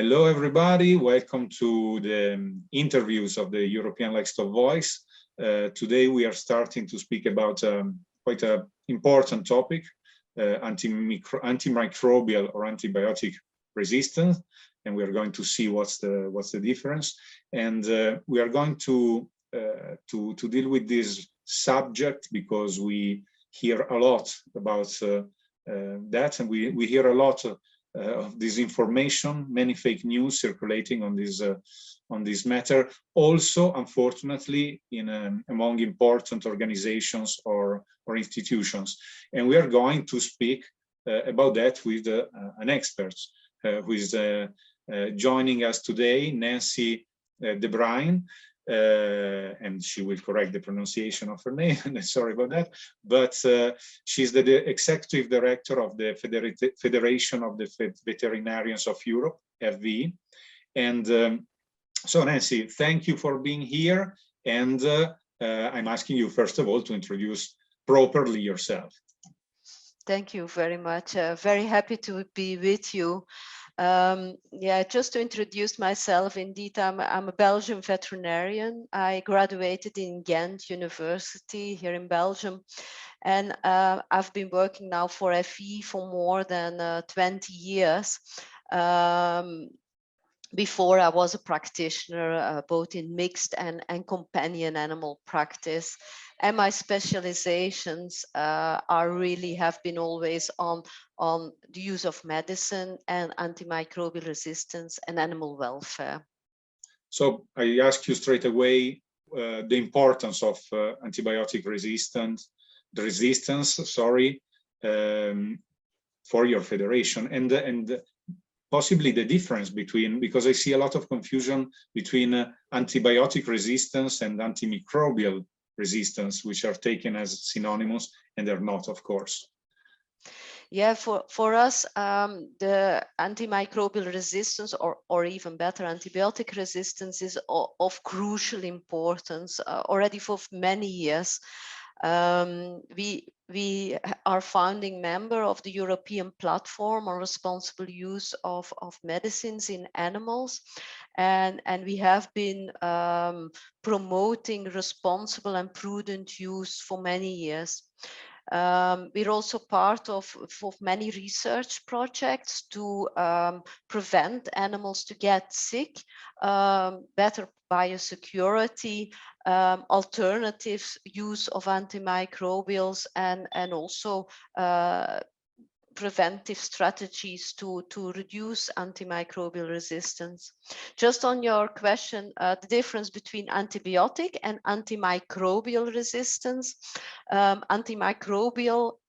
Hello, everybody. Welcome to the interviews of the European Livestock Voice. Today, we are starting to speak about quite an important topic, antimicrobial or antibiotic resistance, and we are going to see what's the difference. And we are going to deal with this subject because we hear a lot about that, and we hear a lot of disinformation, many fake news circulating on this matter. Also, unfortunately, among important organizations or institutions. And we are going to speak about that with an expert who is joining us today, Nancy De Bruyn. And she will correct the pronunciation of her name, sorry about that, but she's the executive director of the Federation of the Veterinarians of Europe, FV. And so Nancy, thank you for being here, and I'm asking you first of all to introduce properly yourself. Thank you very much. Very happy to be with you. Yeah, just to introduce myself, indeed, I'm a Belgian veterinarian. I graduated in Ghent University here in Belgium, and I've been working now for FE for more than 20 years. Before I was a practitioner, both in mixed and companion animal practice. And my specializations have been always on the use of medicine and antimicrobial resistance and animal welfare. So I ask you straight away the importance of antibiotic resistance, for your federation, and possibly the difference between, because I see a lot of confusion between antibiotic resistance and antimicrobial resistance, which are taken as synonymous, and they're not, of course. Yeah, for us, the antimicrobial resistance, or even better, antibiotic resistance, is of crucial importance already for many years. We are founding member of the European Platform on Responsible Use of Medicines in Animals, and we have been promoting responsible and prudent use for many years. We're also part of many research projects to prevent animals to get sick, better biosecurity, alternatives use of antimicrobials, and also preventive strategies to reduce antimicrobial resistance. Just on your question, the difference between antibiotic and antimicrobial resistance. Antimicrobial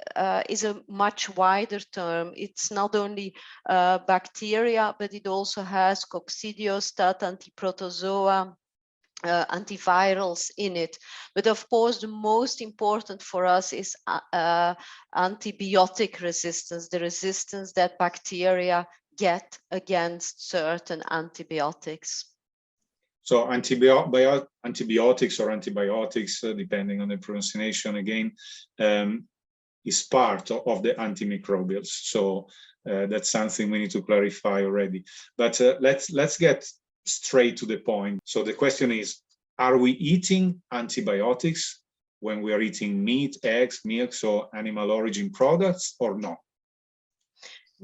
is a much wider term. It's not only bacteria, but it also has coccidiostat, antiprotozoa, antivirals in it. But of course, the most important for us is antibiotic resistance, the resistance that bacteria get against certain antibiotics. So antibiotics or antibiotics, depending on the pronunciation again, is part of the antimicrobials. So that's something we need to clarify already. But let's get straight to the point. So the question is, are we eating antibiotics when we are eating meat, eggs, milk, so animal origin products, or not?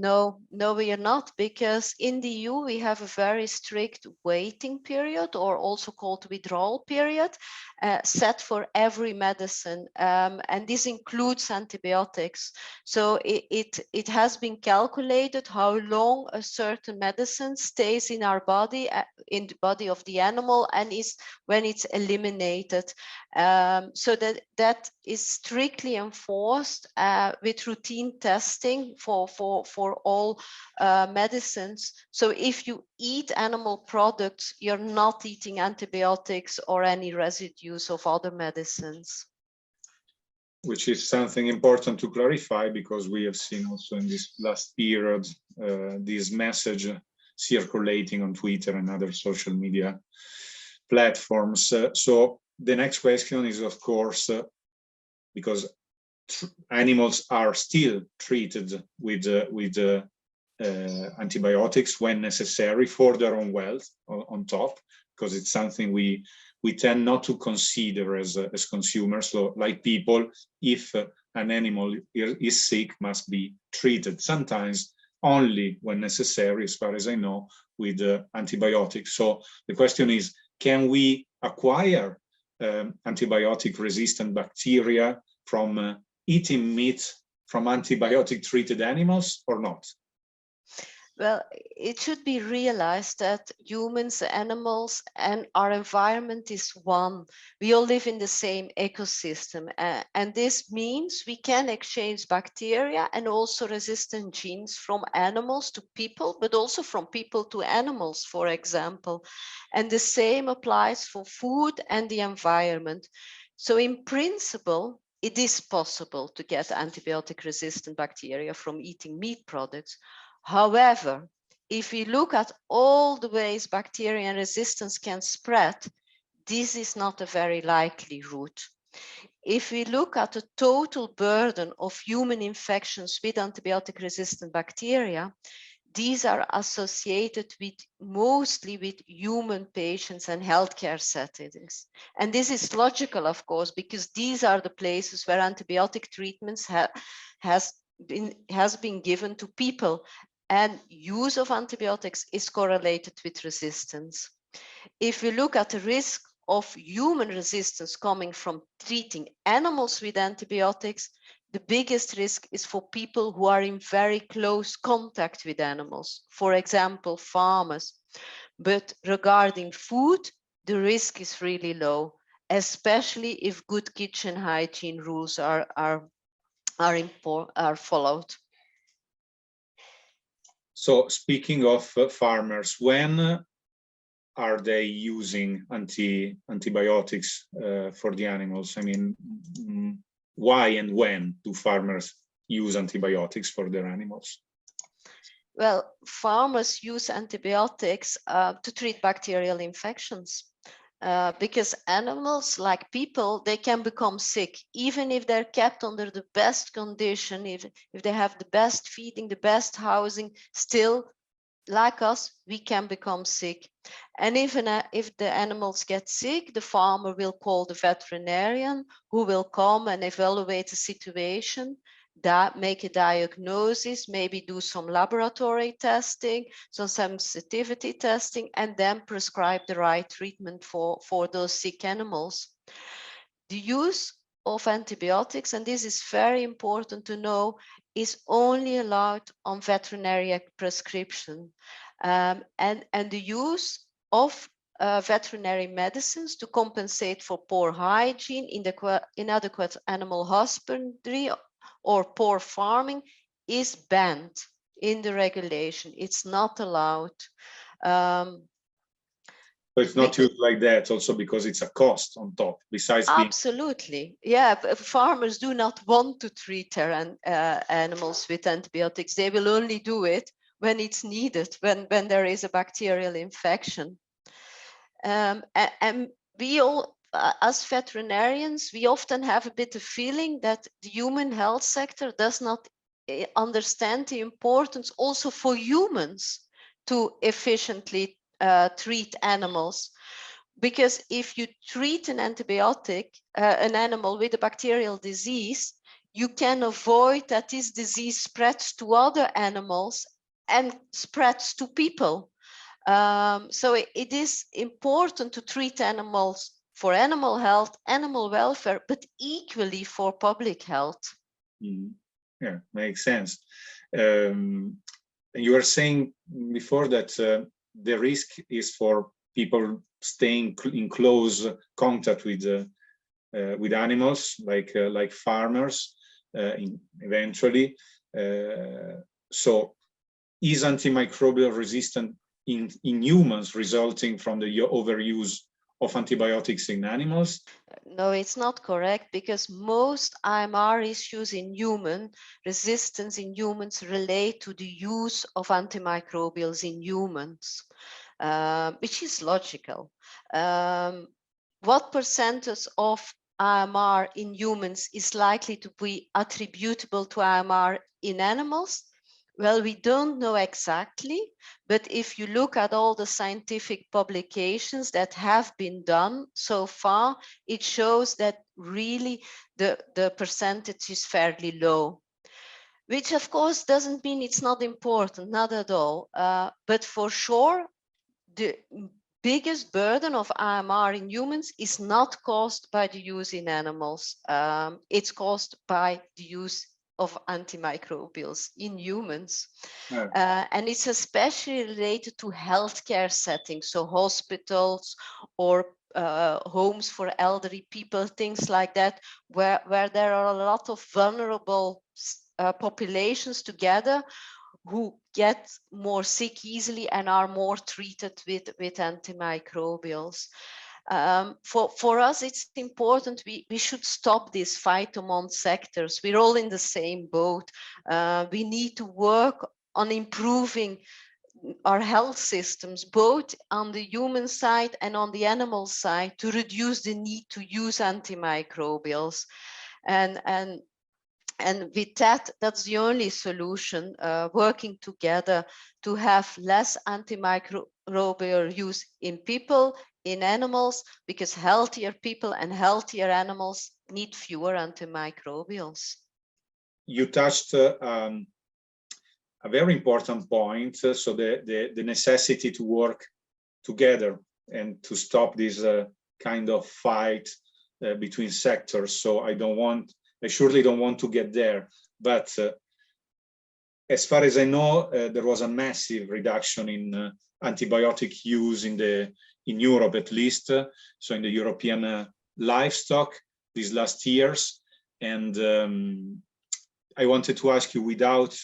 No, we are not, because in the EU we have a very strict waiting period, or also called withdrawal period, set for every medicine, and this includes antibiotics. So it has been calculated how long a certain medicine stays in our body, in the body of the animal, and is when it's eliminated. So that is strictly enforced with routine testing for all medicines. So if you eat animal products, you're not eating antibiotics or any residues of other medicines. Which is something important to clarify, because we have seen also in this last period this message circulating on Twitter and other social media platforms. So the next question is, of course, because animals are still treated with antibiotics when necessary for their own wealth on top, because it's something we tend not to consider as consumers. So like people, if an animal is sick, must be treated, sometimes only when necessary, as far as I know, with antibiotics. So the question is, can we acquire antibiotic-resistant bacteria from eating meat from antibiotic-treated animals or not? Well, it should be realized that humans, animals, and our environment is one. We all live in the same ecosystem, and this means we can exchange bacteria and also resistant genes from animals to people, but also from people to animals, for example. And the same applies for food and the environment. So in principle, it is possible to get antibiotic-resistant bacteria from eating meat products. However, if we look at all the ways bacterial resistance can spread, this is not a very likely route. If we look at the total burden of human infections with antibiotic-resistant bacteria, these are associated mostly with human patients and healthcare settings. And this is logical, of course, because these are the places where antibiotic treatments has been given to people, and use of antibiotics is correlated with resistance. If we look at the risk of human resistance coming from treating animals with antibiotics, the biggest risk is for people who are in very close contact with animals, for example, farmers. But regarding food, the risk is really low, especially if good kitchen hygiene rules are followed. So speaking of farmers, when are they using antibiotics for the animals? I mean, why and when do farmers use antibiotics for their animals? Well, farmers use antibiotics to treat bacterial infections. Because animals, like people, they can become sick, even if they're kept under the best condition, if they have the best feeding, the best housing, still, like us, we can become sick. And even if the animals get sick, the farmer will call the veterinarian, who will come and evaluate the situation, make a diagnosis, maybe do some laboratory testing, some sensitivity testing, and then prescribe the right treatment for those sick animals. The use of antibiotics, and this is very important to know, is only allowed on veterinary prescription. And the use of veterinary medicines to compensate for poor hygiene, inadequate animal husbandry, or poor farming is banned in the regulation. It's not allowed. So it's not used like that also because it's a cost on top, besides being... Absolutely. Yeah, farmers do not want to treat their animals with antibiotics. They will only do it when it's needed, when there is a bacterial infection. And we all, as veterinarians, we often have a bit of feeling that the human health sector does not understand the importance also for humans to efficiently treat animals. Because if you treat an antibiotic, an animal with a bacterial disease, you can avoid that this disease spreads to other animals and spreads to people. So it is important to treat animals for animal health, animal welfare, but equally for public health. Yeah, makes sense. You were saying before that the risk is for people staying in close contact with animals, like farmers, eventually. So, is antimicrobial resistance in humans resulting from the overuse of antibiotics in animals? No, it's not correct, because most AMR issues in human resistance in humans relate to the use of antimicrobials in humans, which is logical. What percentage of AMR in humans is likely to be attributable to AMR in animals? Well, we don't know exactly, but if you look at all the scientific publications that have been done so far, it shows that really the percentage is fairly low, which of course doesn't mean it's not important, not at all. But for sure, the biggest burden of AMR in humans is not caused by the use in animals. It's caused by the use of antimicrobials in humans. And it's especially related to healthcare settings, so hospitals or homes for elderly people, things like that, where there are a lot of vulnerable populations together who get more sick easily and are more treated with antimicrobials. For us, it's important, we should stop this fight among sectors. We're all in the same boat. We need to work on improving our health systems, both on the human side and on the animal side, to reduce the need to use antimicrobials. And with that, that's the only solution, working together to have less antimicrobial use in people, in animals, because healthier people and healthier animals need fewer antimicrobials. You touched a very important point, so the necessity to work together and to stop this kind of fight between sectors. So I surely don't want to get there, but as far as I know, there was a massive reduction in antibiotic use in Europe, at least, so in the European livestock these last years. And I wanted to ask you, without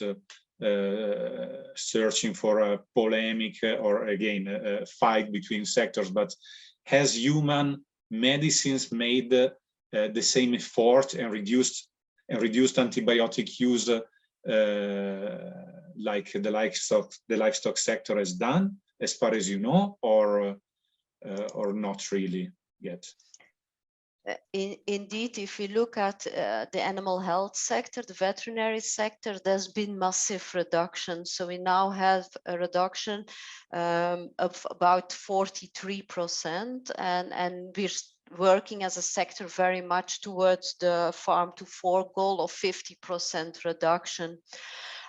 searching for a polemic or again a fight between sectors, but has human medicines made the same effort and reduced antibiotic use like the livestock sector has done, as far as you know, or not really yet? Indeed, if you look at the animal health sector, the veterinary sector, there's been massive reduction. So we now have a reduction of about 43%, and we're working as a sector very much towards the farm to fork goal of 50% reduction.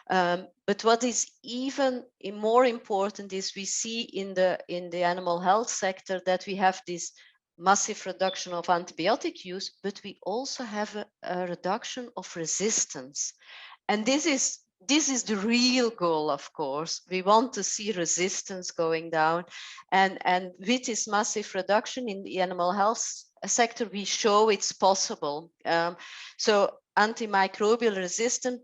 But what is even more important is we see in the animal health sector that we have this massive reduction of antibiotic use, but we also have a reduction of resistance. And this is the real goal, of course. We want to see resistance going down. And with this massive reduction in the animal health sector, we show it's possible. So antimicrobial resistance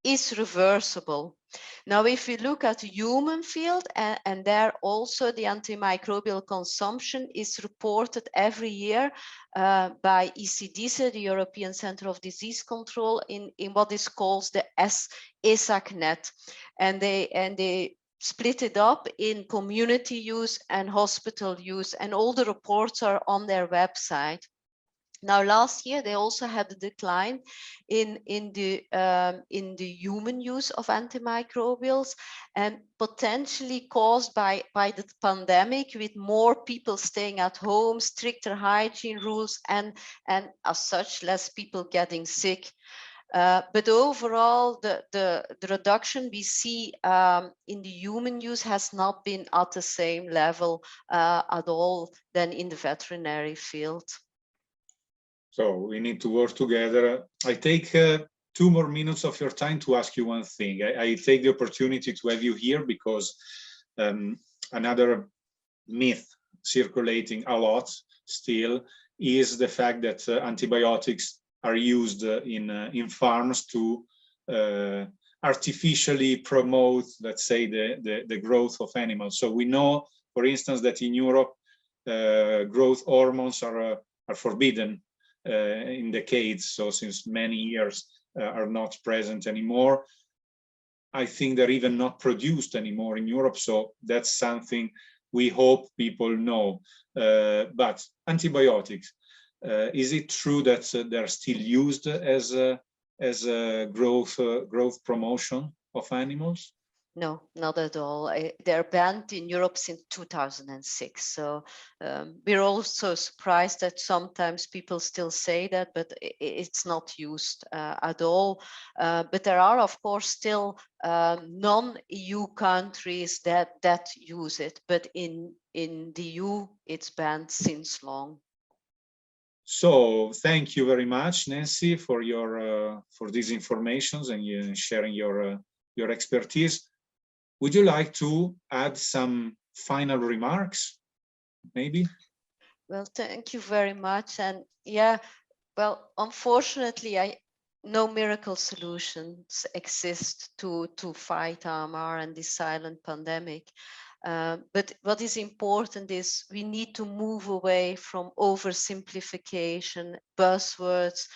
is reversible. Now, if we look at the human field, and there also the antimicrobial consumption is reported every year by ECDC, the European Centre of Disease Control, in what is called the ESAC-net. And they split it up in community use and hospital use, and all the reports are on their website. Now, last year they also had a decline in the human use of antimicrobials, and potentially caused by the pandemic, with more people staying at home, stricter hygiene rules, and as such less people getting sick. But overall, the reduction we see in the human use has not been at the same level at all than in the veterinary field. So we need to work together. I take 2 more minutes of your time to ask you one thing. I take the opportunity to have you here because another myth circulating a lot still is the fact that antibiotics are used in farms to artificially promote, let's say, the growth of animals. So we know, for instance, that in Europe, growth hormones are forbidden in the cage, so since many years are not present anymore. I think they're even not produced anymore in Europe, so that's something we hope people know. But antibiotics, is it true that they're still used as a growth promotion? of animals? No, not at all. They're banned in Europe since 2006. So we're also surprised that sometimes people still say that, but it's not used at all. But there are, of course, still non-EU countries that use it. But in the EU, it's banned since long. So thank you very much, Nancy, for your for these informations and sharing your expertise. Would you like to add some final remarks, maybe? Well, thank you very much. And yeah, well, unfortunately, no miracle solutions exist to fight AMR and this silent pandemic. But what is important is we need to move away from oversimplification, buzzwords,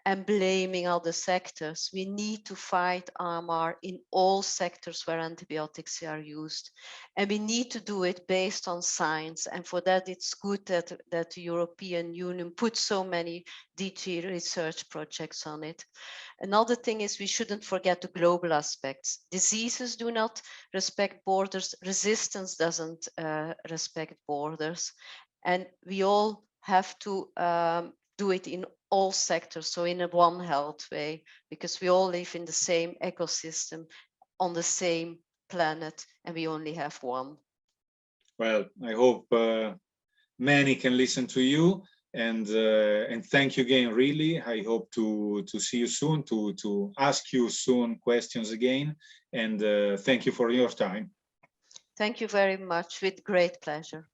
and blaming other sectors. We need to fight AMR in all sectors where antibiotics are used. And we need to do it based on science. And for that, it's good that the European Union put so many DG research projects on it. Another thing is we shouldn't forget the global aspects. Diseases do not respect borders. Resistance doesn't respect borders. And we all have to do it in all sectors, so in a One Health way, because we all live in the same ecosystem on the same planet, and we only have one. Well, I hope many can listen to you, and thank you again. Really, I hope to see you soon, to ask you soon questions again, and thank you for your time. Thank you very much, with great pleasure.